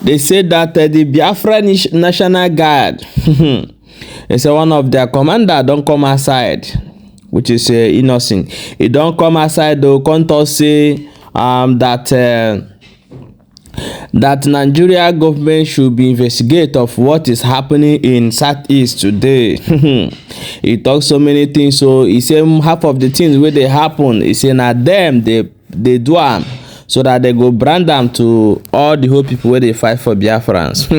They say that the Biafra National Guard, they say one of their commander don't come outside, which is innocent. He don't come outside though, can't say that Nigeria government should be investigate of what is happening in Southeast today. He talks so many things, so he say half of the things where they happen, he say na them they do am, so that they go brand them to all the whole people where they fight for Biafrans.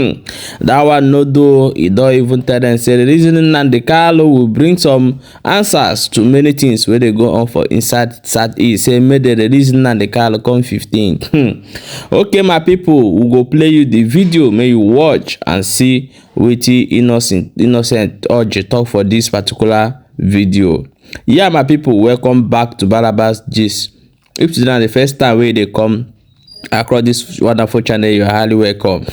That one no do, he don't even tell them say the reason Nnamdi Kanu will bring some answers to many things where they go on for inside Southeast. Say maybe the reason Nnamdi Kanu come 15. Okay, my people, we go play you the video, may you watch and see which innocent Orji talk for this particular video. Yeah, my people, welcome back to Bãłłistiĉ Gist. If today is the first time where they come across this wonderful channel, you are highly welcome.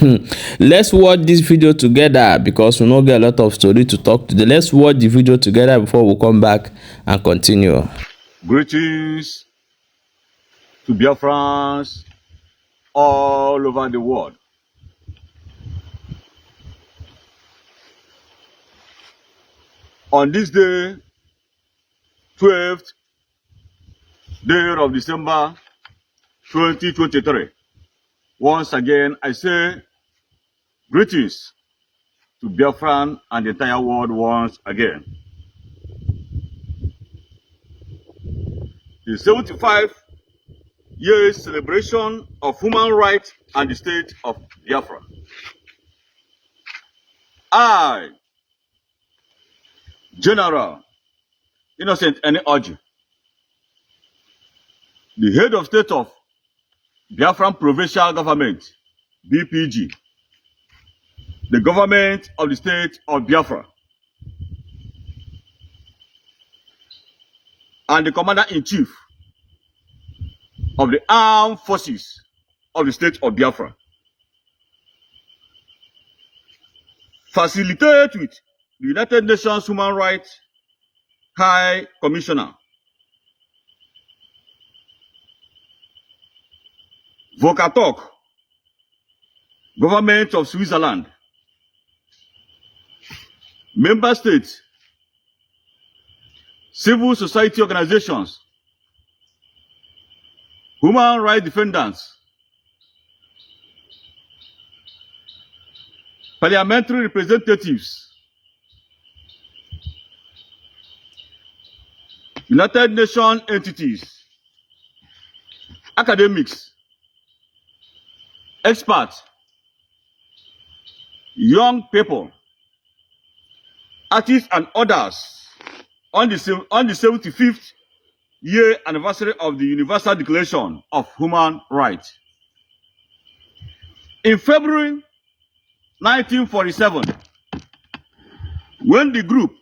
Let's watch this video together because we don't get a lot of story to talk today. Let's watch the video together before we come back and continue. Greetings to Biafrans all over the world. On this day, 12th day of December 2023, once again I say greetings to Biafran and the entire world once again. The 75 years celebration of human rights and the state of Biafra. I, General Innocent Orji, the head of state of Biafran Provincial Government, BPG, the government of the state of Biafra, and the commander-in-chief of the armed forces of the state of Biafra, facilitate with the United Nations Human Rights High Commissioner, Vokatok, Government of Switzerland, member states, civil society organizations, human rights defenders, parliamentary representatives, United Nations entities, academics, experts, young people, artists and others on the 75th year anniversary of the Universal Declaration of Human Rights. In February 1947, when the group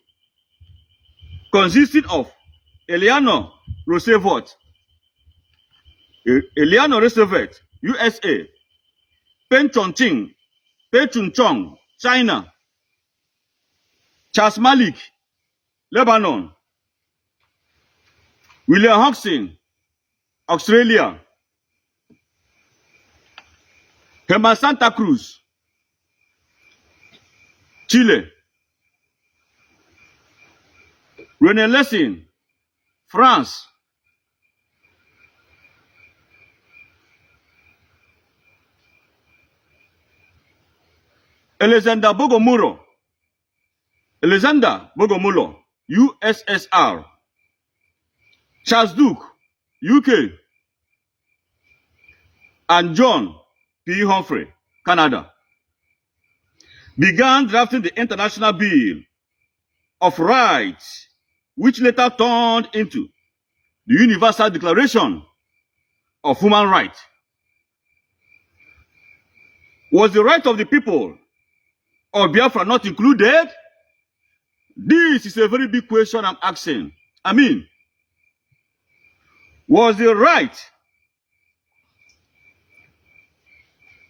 consisted of Eleanor Roosevelt, USA, Pen Chun-chong, China, Charles Malik, Lebanon, William Hodgson, Australia, Herman Santa Cruz, Chile, René Lessing, France, Alexander Bogomolo, USSR, Charles Duke, UK, and John P. Humphrey, Canada, began drafting the International Bill of Rights, which later turned into the Universal Declaration of Human Rights. Was the right of the people of Biafra not included? This is a very big question I'm asking. I mean, was the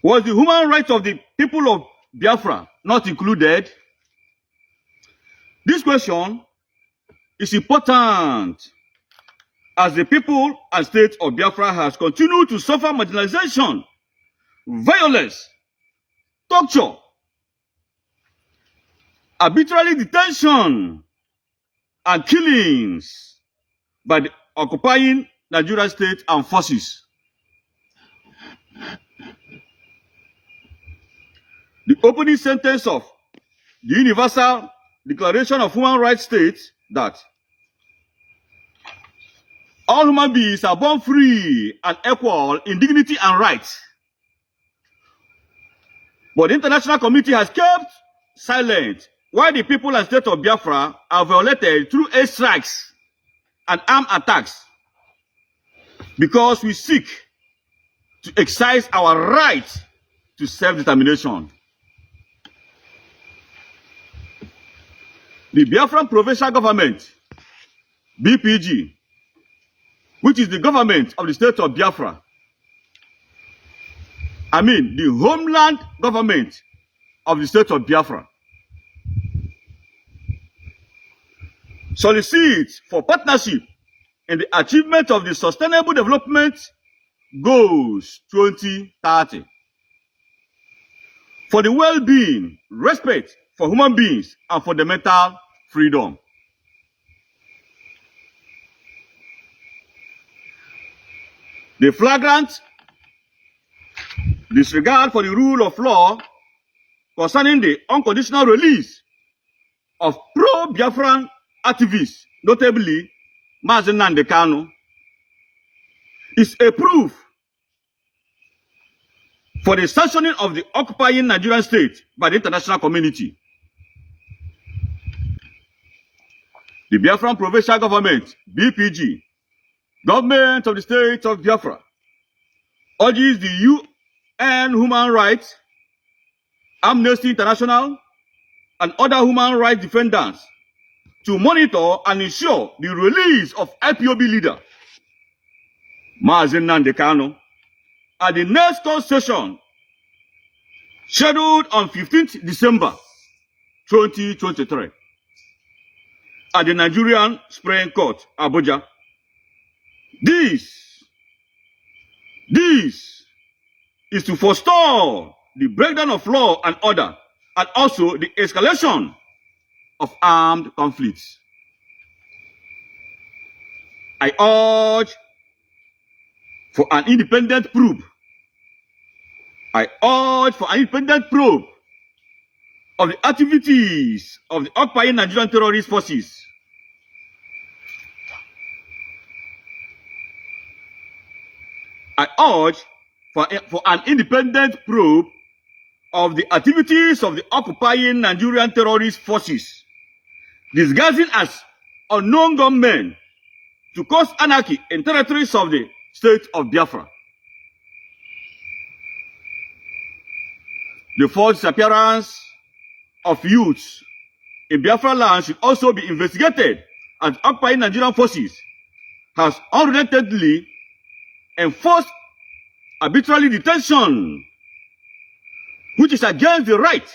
human right of the people of Biafra not included? This question is important as the people and state of Biafra has continued to suffer marginalization, violence, torture, arbitrary detention, and killings by the occupying Nigerian state and forces. The opening sentence of the Universal Declaration of Human Rights states that all human beings are born free and equal in dignity and rights. But the international community has kept silent while the people and state of Biafra are violated through air strikes and armed attacks, because we seek to exercise our right to self-determination. The Biafran Provincial Government, BPG, which is the government of the state of Biafra, the homeland government of the state of Biafra, solicits for partnership in the achievement of the Sustainable Development Goals 2030 for the well-being, respect for human beings, and fundamental freedom. The flagrant disregard for the rule of law concerning the unconditional release of pro-Biafran activists, notably Nnamdi Kanu, is a proof for the sanctioning of the occupying Nigerian state by the international community. The Biafran Provincial Government, BPG, government of the state of Biafra, urges the UN Human Rights, Amnesty International, and other human rights defenders to monitor and ensure the release of IPOB leader Nnamdi Kanu at the next court session scheduled on 15th December 2023 at the Nigerian Supreme Court, Abuja. This is to forestall the breakdown of law and order, and also the escalation of armed conflicts. I urge for an independent probe. I urge for an independent probe of the activities of the occupying Nigerian terrorist forces. I urge for an independent probe of the activities of the occupying Nigerian terrorist forces, disguising as unknown gunmen to cause anarchy in territories of the state of Biafra. The forced disappearance of youths in Biafra land should also be investigated, as occupying Nigerian forces has unrelentingly enforced arbitrary detention, which is against the right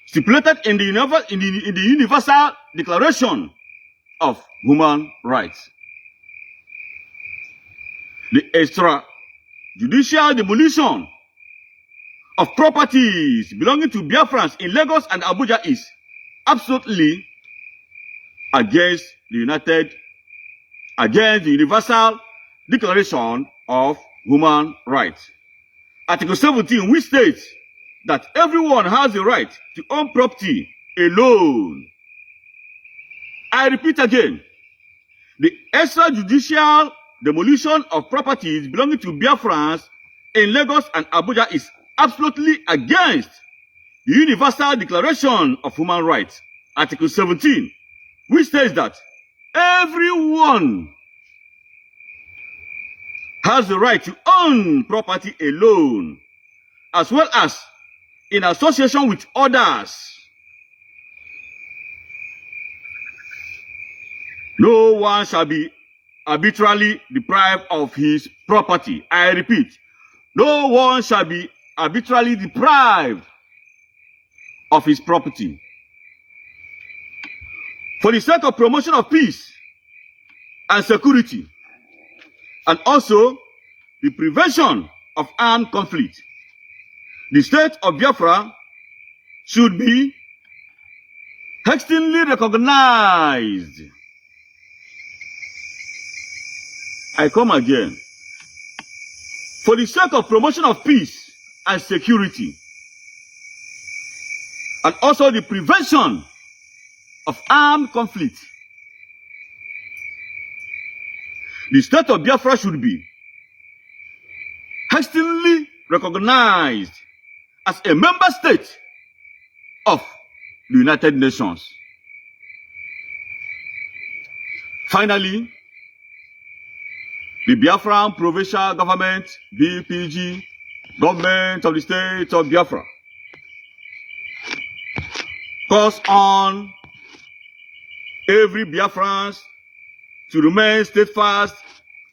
stipulated in the Universal Declaration of Human Rights. The extrajudicial demolition of properties belonging to Biafrans in Lagos and Abuja is absolutely against the Universal Declaration of Human Rights. Article 17, which states that everyone has the right to own property alone. I repeat again, the extrajudicial demolition of properties belonging to Biafrans in Lagos and Abuja is absolutely against the Universal Declaration of Human Rights, Article 17, which says that everyone has the right to own property alone, as well as in association with others. No one shall be arbitrarily deprived of his property. I repeat, no one shall be arbitrarily deprived of his property. For the sake of promotion of peace and security, and also the prevention of armed conflict, The state of Biafra should be hastily recognized. I come again. For the sake of promotion of peace and security, and also the prevention of armed conflict, the state of Biafra should be hastily recognized as a member state of the United Nations. Finally, the Biafran Provincial Government, BPG, Government of the State of Biafra, calls on every Biafran to remain steadfast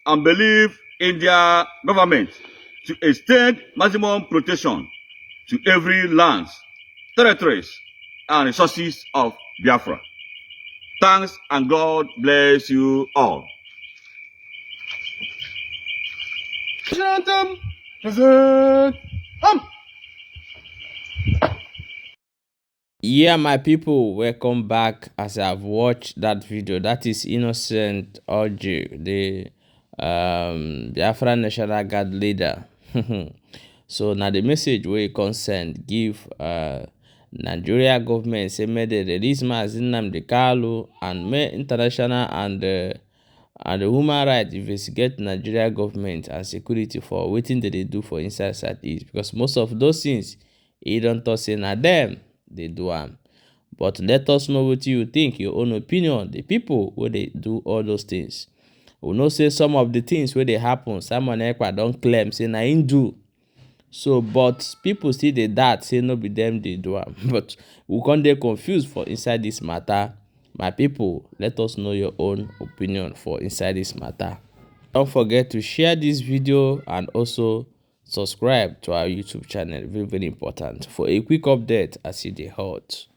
and believe in their government to extend maximum protection to every land, territories, and resources of Biafra. Thanks and God bless you all. Yeah, my people, welcome back. As I've watched that video, that is Innocent Orji, the Biafra National Guard leader. So now the message we consent give Nigeria government say may they release Nnamdi Kanu and may international and the human rights investigate Nigeria government and security for waiting that they do for inside Southeast, because most of those things you don't talk say na them they do am. But let us know what you think, your own opinion. The people where they do all those things, we know say some of the things where they happen, Simon Ekpa don't claim say na him do. So but people still dey that say no be them they do am. But we can't dey confused for inside this matter. My people, let us know your own opinion for inside this matter. Don't forget to share this video and also subscribe to our YouTube channel. Very, very important for a quick update as it dey hot.